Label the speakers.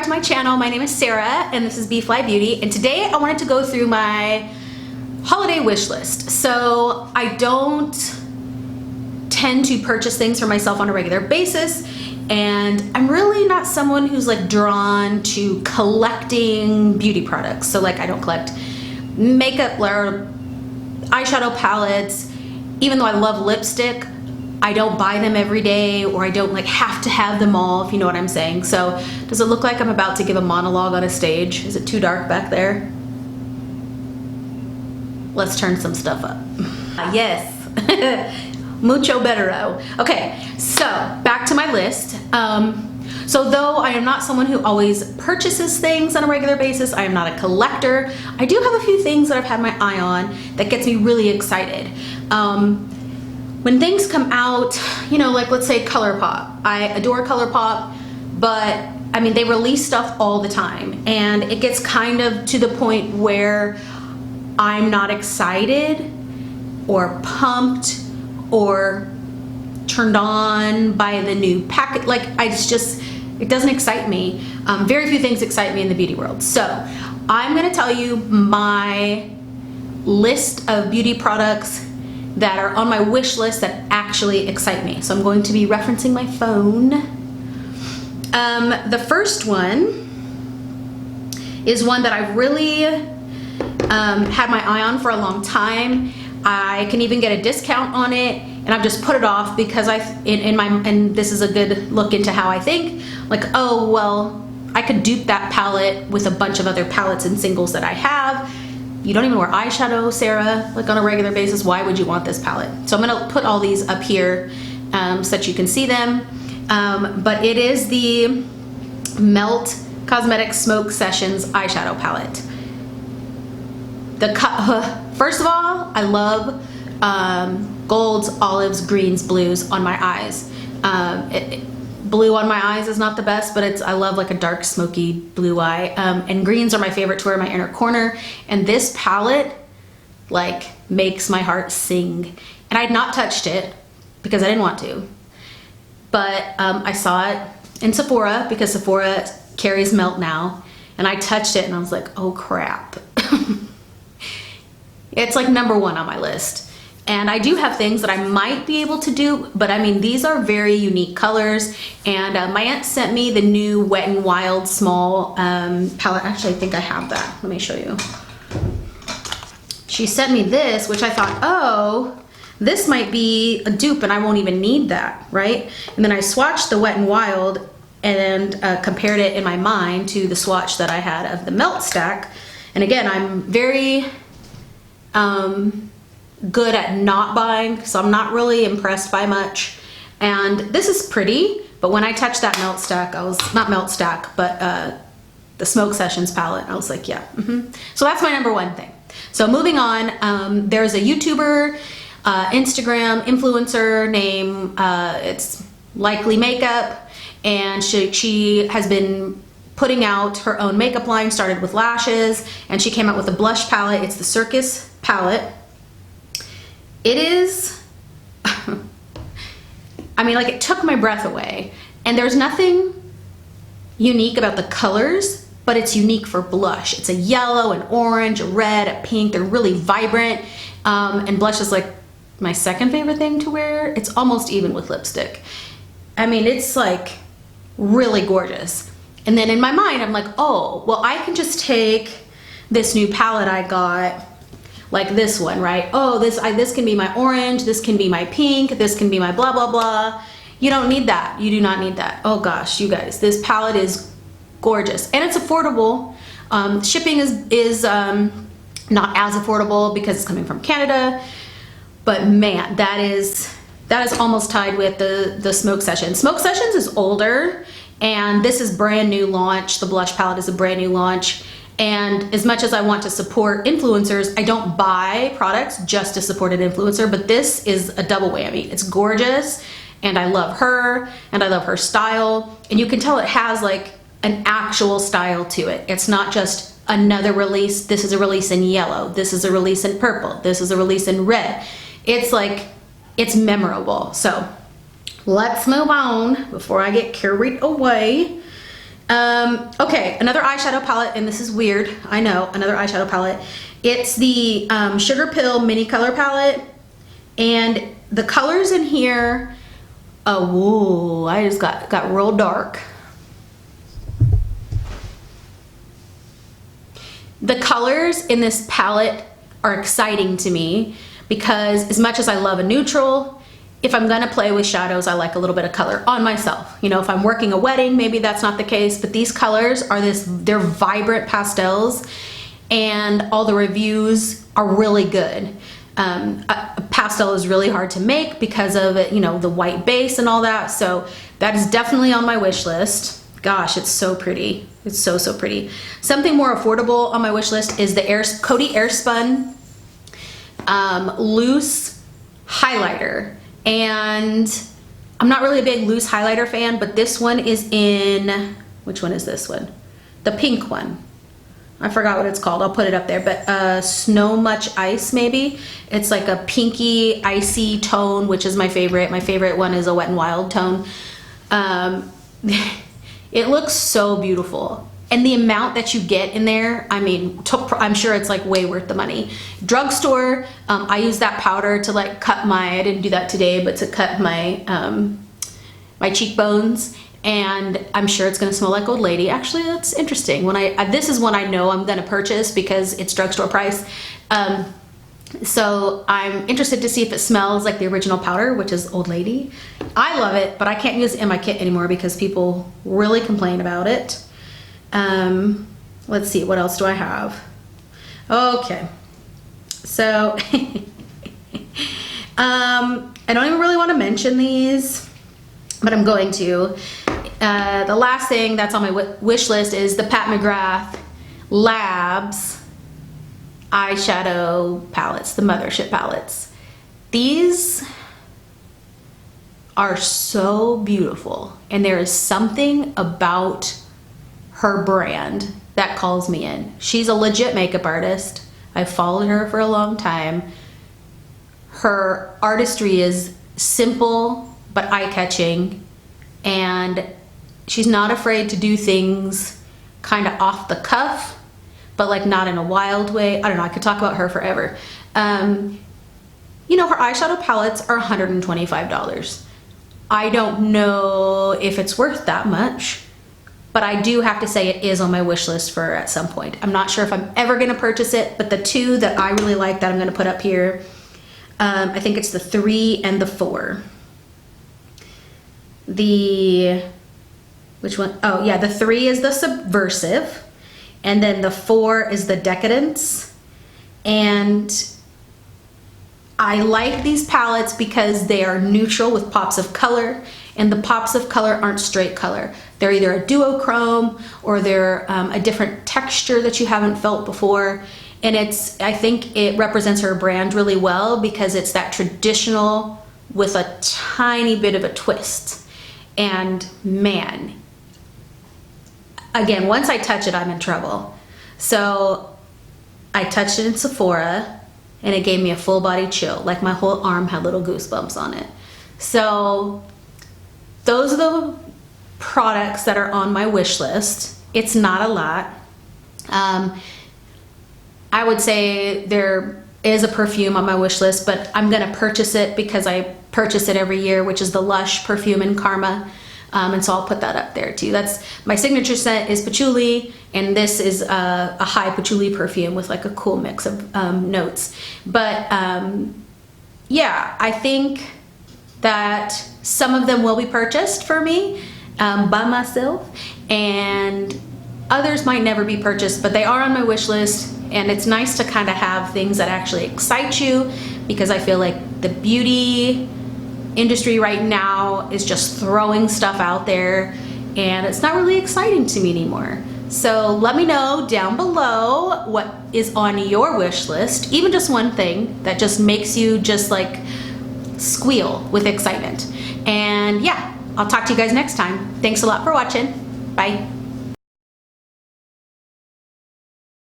Speaker 1: to my channel. My name is Sarah and this is B.fleye Beauty, and today I wanted to go through my holiday wish list. So I don't tend to purchase things for myself on a regular basis, and I'm really not someone who's like drawn to collecting beauty products. So like I don't collect makeup or eyeshadow palettes. Even though I love lipstick, I don't buy them every day, or I don't like have to have them all, if you know what I'm saying. So does it look like I'm about to give a monologue on a stage? Is it too dark back there? Let's turn some stuff up. Yes. Mucho bettero. Okay, so back to my list. So though I am not someone who always purchases things on a regular basis, I am not a collector, I do have a few things that I've had my eye on that gets me really excited. When things come out, you know, like let's say ColourPop. I adore ColourPop, but I mean, they release stuff all the time, and it gets kind of to the point where I'm not excited or pumped or turned on by the new packet. Like it doesn't excite me. Very few things excite me in the beauty world. So I'm gonna tell you my list of beauty products that are on my wish list that actually excite me. So I'm going to be referencing my phone. The first one is one that I've really had my eye on for a long time. I can even get a discount on it, and I've just put it off because and this is a good look into how I think, like, oh, well, I could dupe that palette with a bunch of other palettes and singles that I have. You don't even wear eyeshadow, Sarah, like on a regular basis. Why would you want this palette? So I'm gonna put all these up here so that you can see them. But it is the Melt Cosmetics Smoke Sessions eyeshadow palette. First of all, I love golds, olives, greens, blues on my eyes. Blue on my eyes is not the best, but I love like a dark smoky blue eye. And greens are my favorite to wear in my inner corner. And this palette like makes my heart sing. And I had not touched it because I didn't want to. But I saw it in Sephora because Sephora carries Melt now. And I touched it and I was like, oh crap. It's like #1 on my list. And I do have things that I might be able to do, but I mean, these are very unique colors. And my aunt sent me the new Wet n Wild small palette. Actually, I think I have that. Let me show you. She sent me this, which I thought, oh, this might be a dupe and I won't even need that, right? And then I swatched the Wet n Wild and compared it in my mind to the swatch that I had of the Melt stack. And again, I'm very good at not buying, so I'm not really impressed by much. And this is pretty, but when I touched that Melt stack, not Melt stack, but the Smoke Sessions palette, I was like, yeah. So that's my #1 thing. So moving on, there's a YouTuber, Instagram influencer named, it's Likely Makeup, and she has been putting out her own makeup line, started with lashes, and she came out with a blush palette. It's the Circus palette. It is, I mean, like, it took my breath away. And there's nothing unique about the colors, but it's unique for blush. It's a yellow, an orange, a red, a pink. They're really vibrant. And blush is like my second favorite thing to wear. It's almost even with lipstick. I mean, it's like really gorgeous. And then in my mind, I'm like, oh, well, I can just take this new palette I got, like this one, right? Oh, this can be my orange, this can be my pink, this can be my blah, blah, blah. You don't need that. You do not need that. Oh gosh, you guys, this palette is gorgeous. And it's affordable. Shipping is not as affordable because it's coming from Canada. But man, that is almost tied with the Smoke Sessions. Smoke Sessions is older, and this is brand new launch. The blush palette is a brand new launch. And as much as I want to support influencers, I don't buy products just to support an influencer, but this is a double whammy. It's gorgeous, and I love her, and I love her style. And you can tell it has like an actual style to it. It's not just another release. This is a release in yellow. This is a release in purple. This is a release in red. It's like, it's memorable. So let's move on before I get carried away. Okay, another eyeshadow palette, and this is weird, I know, another eyeshadow palette. It's the Sugar Pill Mini Color Palette, and the colors in here, oh, whoa, I just got real dark. The colors in this palette are exciting to me because as much as I love a neutral, if I'm gonna play with shadows, I like a little bit of color on myself. You know, if I'm working a wedding, maybe that's not the case, but these colors are they're vibrant pastels, and all the reviews are really good. A pastel is really hard to make because of it, you know, the white base and all that. So that is definitely on my wish list. Gosh, it's so pretty. It's so, so pretty. Something more affordable on my wish list is the Coty Airspun loose highlighter. And I'm not really a big loose highlighter fan, but this one is in, which one is this one? The pink one. I forgot what it's called. I'll put it up there, but Snow Much Ice maybe. It's like a pinky, icy tone, which is my favorite. My favorite one is a Wet n Wild tone. It looks so beautiful. And the amount that you get in there, I mean, I'm sure it's like way worth the money. Drugstore, I use that powder to like cut I didn't do that today, but to cut my my cheekbones. And I'm sure it's gonna smell like Old Lady. Actually, that's interesting. This is one I know I'm gonna purchase because it's drugstore price. So I'm interested to see if it smells like the original powder, which is Old Lady. I love it, but I can't use it in my kit anymore because people really complain about it. Let's see, what else do I have? Okay, so I don't even really want to mention these, but I'm going to. The last thing that's on my wish list is the Pat McGrath Labs eyeshadow palettes, the Mothership palettes. These are so beautiful, and there is something about her brand that calls me in. She's a legit makeup artist. I've followed her for a long time. Her artistry is simple but eye-catching, and she's not afraid to do things kind of off the cuff, but like not in a wild way. I don't know, I could talk about her forever. You know, her eyeshadow palettes are $125. I don't know if it's worth that much, but I do have to say it is on my wish list for at some point. I'm not sure if I'm ever gonna purchase it, but the two that I really like that I'm gonna put up here, I think it's the 3 and the 4. Which one? Oh yeah, the 3 is the Subversive, and then the 4 is the Decadence. And I like these palettes because they are neutral with pops of color, and the pops of color aren't straight color. They're either a duochrome or they're a different texture that you haven't felt before. And I think it represents her brand really well because it's that traditional with a tiny bit of a twist. And man, again, once I touch it, I'm in trouble. So I touched it in Sephora and it gave me a full body chill, like my whole arm had little goosebumps on it. So those are the products that are on my wish list. It's not a lot. I would say there is a perfume on my wish list, but I'm gonna purchase it because I purchase it every year, which is the Lush perfume in Karma. And so I'll put that up there too. That's my signature scent is patchouli, and this is a high patchouli perfume with like a cool mix of notes. But yeah, I think that some of them will be purchased for me by myself, and others might never be purchased, but they are on my wish list. And it's nice to kind of have things that actually excite you, because I feel like the beauty industry right now is just throwing stuff out there and it's not really exciting to me anymore. So let me know down below what is on your wish list, even just one thing that just makes you just like squeal with excitement. And yeah, I'll talk to you guys next time. Thanks a lot for watching. Bye.